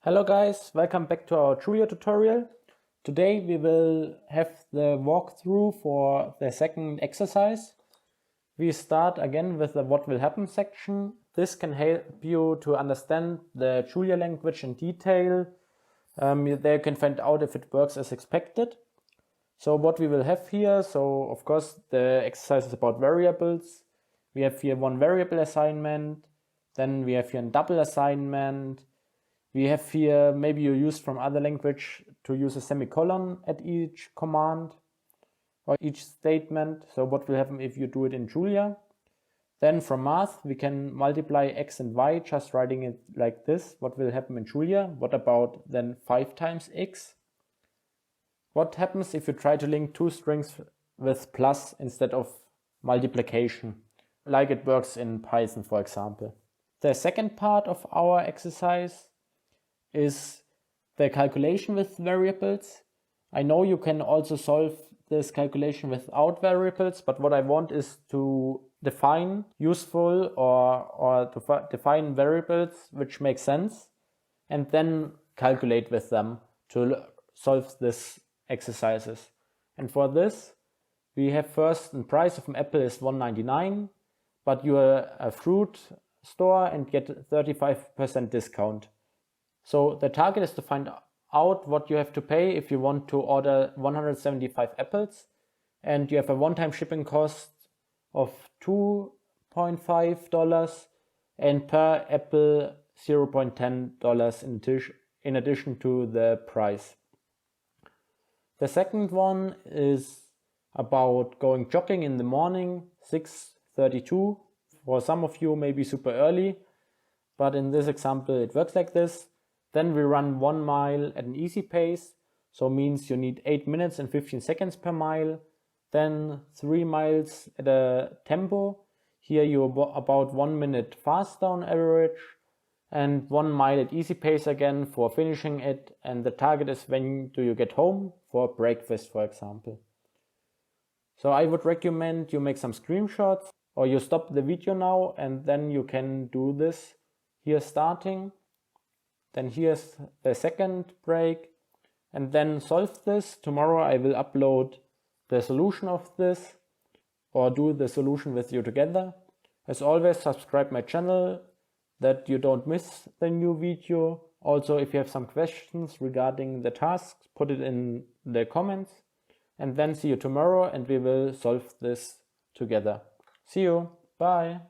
Hello guys, welcome back to our Julia tutorial. Today we will have the walkthrough for the second exercise. We start again with the what will happen section. This can help you to understand the Julia language in detail. There you can find out if it works as expected. So what we will have here, so of course the exercise is about variables. We have here one variable assignment, then we have here a double assignment. We have here, maybe you used from other language to use a semicolon at each command or each statement. So what will happen if you do it in Julia? Then from math, we can multiply x and y, just writing it like this. What will happen in Julia? What about then 5 times x? What happens if you try to link two strings with plus instead of multiplication, like it works in Python, for example? The second part of our exercise is the calculation with variables. I know you can also solve this calculation without variables, but what I want is to define useful or to define variables which make sense and then calculate with them to solve this exercises. And for this, we have first the price of an apple is $1.99, but you are a fruit store and get 35% discount. So the target is to find out what you have to pay if you want to order 175 apples, and you have a one-time shipping cost of $2.5 and per apple $0.10 in addition to the price. The second one is about going jogging in the morning, 6:32. For some of you maybe super early, but in this example it works like this. Then we run 1 mile at an easy pace, so means you need 8 minutes and 15 seconds per mile. Then 3 miles at a tempo. Here you're about 1 minute faster on average, and 1 mile at easy pace again for finishing it. And the target is when do you get home for breakfast, for example. So I would recommend you make some screenshots, or you stop the video now and then you can do this here starting. Then here's the second break, and then solve this. Tomorrow I will upload the solution of this or do the solution with you together. As always, subscribe my channel that you don't miss the new video. Also, if you have some questions regarding the tasks, put it in the comments, and then see you tomorrow and we will solve this together. See you. Bye.